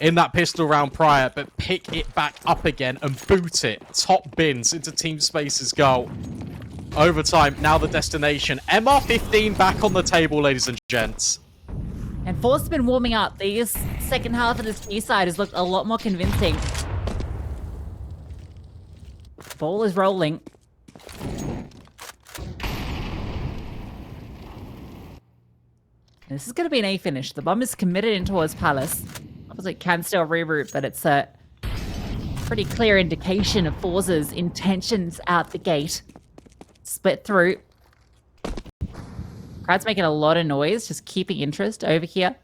in that pistol round prior, but pick it back up again and boot it. Top bins into Team Space's goal. Overtime, now the destination. MR15 back on the table, ladies and gents. And forZe has been warming up. The second half of this B side has looked a lot more convincing. Ball is rolling. This is going to be an A finish. The bomb is committed in towards Palace. Obviously, it can still reroute, but it's a pretty clear indication of forZe's intentions out the gate. Split through. Krad's making a lot of noise, just keeping interest over here.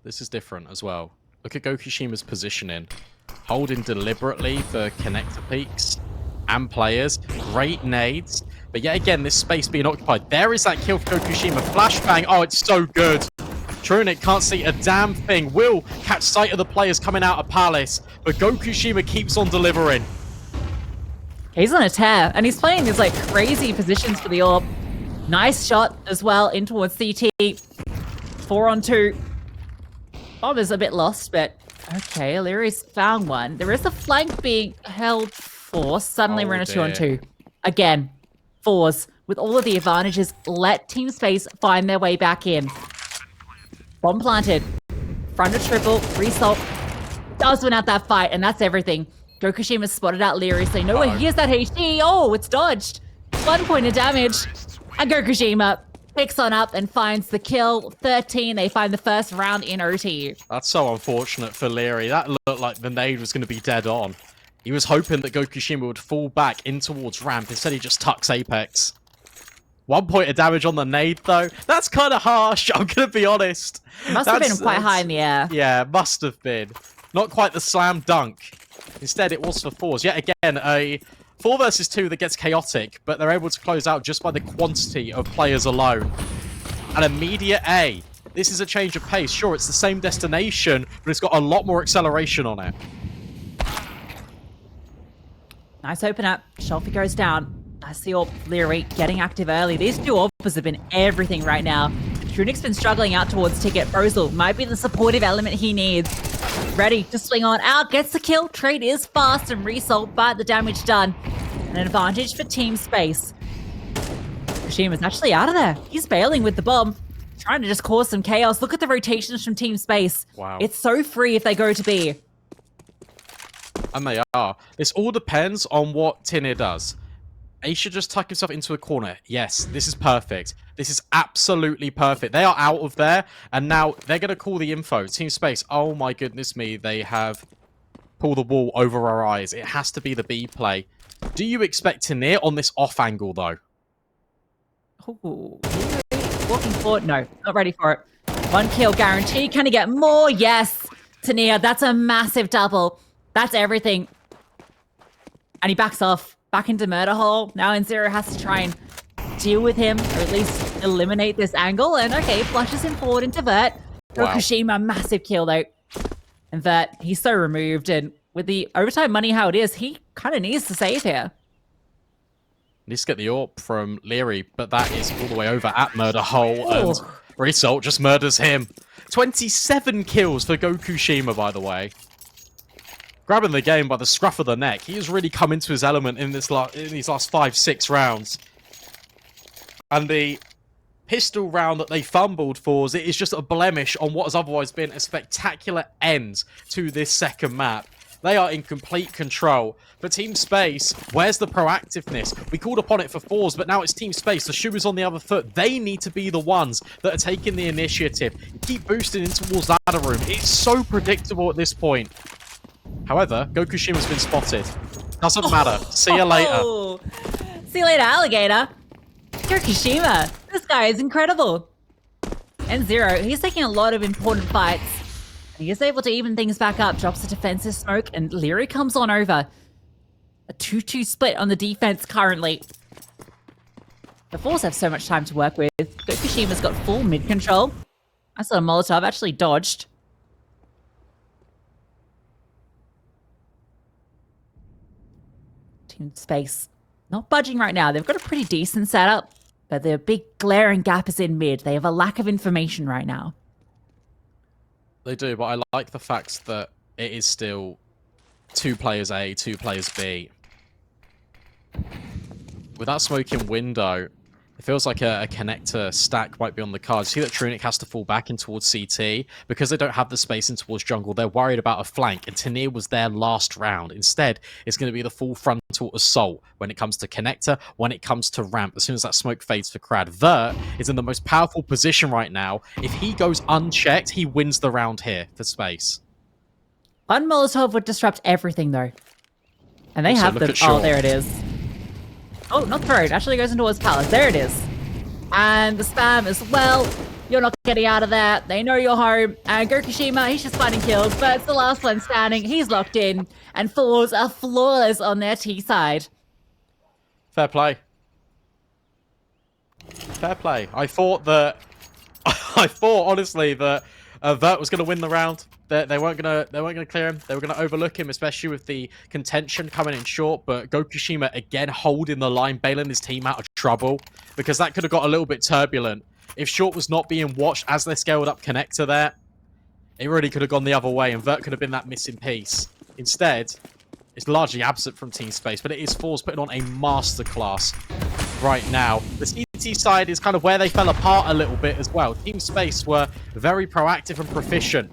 This is different as well. Look at gokushima's positioning. holding deliberately for connector peaks and players. Great nades. But yet again, this space being occupied. There is that kill for gokushima. Flashbang. Oh, it's so good. Trunic can't see a damn thing. Will catch sight of the players coming out of Palace. But gokushima keeps on delivering. He's on a tear, and he's playing these like crazy positions for the AWP. Nice shot as well in towards CT. 4-on-2. Bomb is a bit lost, but okay, Leri's found one. There is a flank being held for. Suddenly we're in a 2-on-2. Again, forZe, with all of the advantages, let Team Space find their way back in. Bomb planted. Front of triple. Result. Does win out that fight, and that's everything. gokushima spotted out leri, so no way. Here's that HD. Oh, it's dodged. 1 point of damage. And gokushima picks on up and finds the kill. 13. They find the first round in OT. That's so unfortunate for leri. That looked like the nade was going to be dead on. He was hoping that gokushima would fall back in towards ramp. Instead, he just tucks Apex. 1 point of damage on the nade, though. That's kind of harsh, I'm going to be honest. Must have been quite high in the air. Yeah, must have been. Not quite the slam dunk. Instead, it was for forZe. Yet again, a 4 versus 2 that gets chaotic, but they're able to close out just by the quantity of players alone. An immediate A. This is a change of pace. Sure, it's the same destination, but it's got a lot more acceleration on it. Nice open up. Shelfie goes down. I see leri getting active early. These two AWPers have been everything right now. Trunic's been struggling out towards Ticket. forZe might be the supportive element he needs. Ready to swing on out. Gets the kill. Trade is fast and result, but the damage done. An advantage for Team Space. Kushima's actually out of there. He's bailing with the bomb. Trying to just cause some chaos. Look at the rotations from Team Space. Wow. It's so free if they go to B. And they are. This all depends on what Tinir does. He should just tuck himself into a corner. Yes, this is perfect. This is absolutely perfect. They are out of there, and now they're going to call the info. Team Space, oh my goodness me, they have pulled the wool over our eyes. It has to be the B play. Do you expect Tinir on this off angle, though? Ooh, walking forward. No, not ready for it. 1 kill guarantee. Can he get more? Yes. Tinir, that's a massive double. That's everything. And he backs off. Back into murder hole. Now enzero has to try and deal with him, or at least eliminate this angle. And okay, flushes him forward into Vert. Wow. gokushima, massive kill though. And Vert, he's so removed. And with the overtime money how it is, he kind of needs to save here. Needs to get the AWP from leri, but that is all the way over at murder hole. And result just murders him. 27 kills for gokushima, by the way. Grabbing the game by the scruff of the neck. He has really come into his element in these last 5-6 rounds. And the pistol round that they fumbled for it is just a blemish on what has otherwise been a spectacular end to this second map. They are in complete control. For Team Space, where's the proactiveness? We called upon it for forZe, but now it's Team Space. The shoe is on the other foot. They need to be the ones that are taking the initiative. Keep boosting in towards ladder room. It's so predictable at this point. However, gokushima's been spotted. Doesn't matter. See you later. See you later, alligator. gokushima. This guy is incredible. enzero, he's taking a lot of important fights. He is able to even things back up. Drops a defensive smoke, and leri comes on over. A 2-2 split on the defense currently. The forZe have so much time to work with. gokushima's got full mid control. I saw a Molotov actually dodged. Team Space not budging right now. They've got a pretty decent setup, but the big glaring gap is in mid. They have a lack of information right now. They do, but I like the fact that it is still 2 players A, 2 players B. With that smoking window, it feels like a connector stack might be on the cards. See that Trunic has to fall back in towards CT. Because they don't have the space in towards jungle, they're worried about a flank, and Tinir was there last round. Instead, it's going to be the full frontal assault when it comes to connector, when it comes to ramp. As soon as that smoke fades for Krad, Vert is in the most powerful position right now. If he goes unchecked, he wins the round here for Space. One Molotov would disrupt everything, though. And they Also, have them. Oh, there it is. Oh, not thrown. Actually goes in towards Palace. There it is. And the spam as well. You're not getting out of there. They know you're home. And Gokushima, he's just finding kills, but it's the last one standing. He's locked in. And forZe are flawless on their T side. Fair play. Fair play. I thought honestly that Vert was going to win the round. They weren't gonna clear him. They were gonna overlook him, especially with the contention coming in short. But Gokushima again holding the line, bailing his team out of trouble, because that could have got a little bit turbulent if short was not being watched as they scaled up connector there. It really could have gone the other way, and Vert could have been that missing piece. Instead, it's largely absent from team space, but it is forZe putting on a masterclass right now. The CT side is kind of where they fell apart a little bit as well. Team space were very proactive and proficient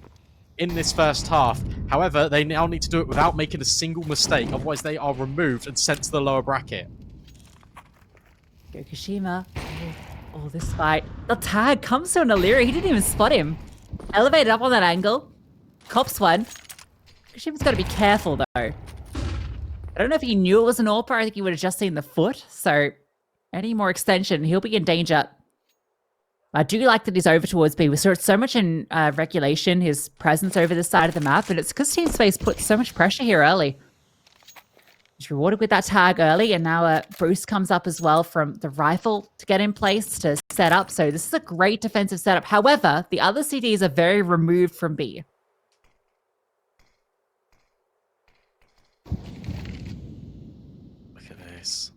in this first half. However, they now need to do it without making a single mistake, otherwise they are removed and sent to the lower bracket. Gokushima. Oh, this fight. The tag comes to an leri. He didn't even spot him. Elevated up on that angle. Cops one. Gokushima's got to be careful, though. I don't know if he knew it was an AWPer. I think he would have just seen the foot. So, any more extension, he'll be in danger. I do like that he's over towards B. We saw it so much in regulation, his presence over this side of the map, and it's because Team Space put so much pressure here early. He's rewarded with that tag early, and now Bruce comes up as well from the rifle to get in place to set up. So this is a great defensive setup. However, the other CDs are very removed from B. Look at this.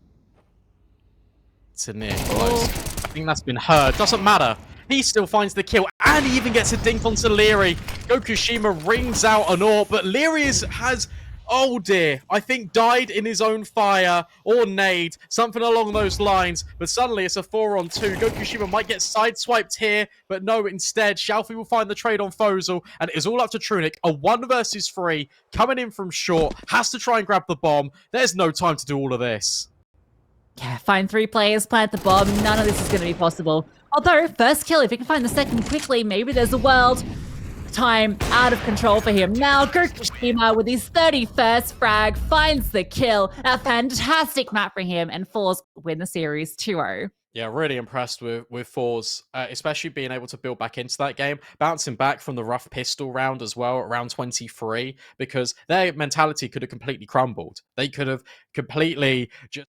It's a near close. I think that's been heard. Doesn't matter. He still finds the kill, and he even gets a dink onto leri. Gokushima rings out an AWP, but leri has, oh dear, I think died in his own fire or nade, something along those lines. But suddenly it's a 4-on-2. Gokushima might get sideswiped here, but no, instead, Xiaofi will find the trade on forZe, and it is all up to Trunic. A 1 versus 3 coming in from short, has to try and grab the bomb. There's no time to do all of this. Yeah, find 3 players, plant the bomb. None of this is going to be possible. Although, first kill, if he can find the second quickly, maybe there's a world. Time out of control for him. Now, Gokushima with his 31st frag finds the kill. A fantastic map for him, and forZe win the series 2-0. Yeah, really impressed with forZe, especially being able to build back into that game, bouncing back from the rough pistol round as well at round 23, because their mentality could have completely crumbled. They could have completely just...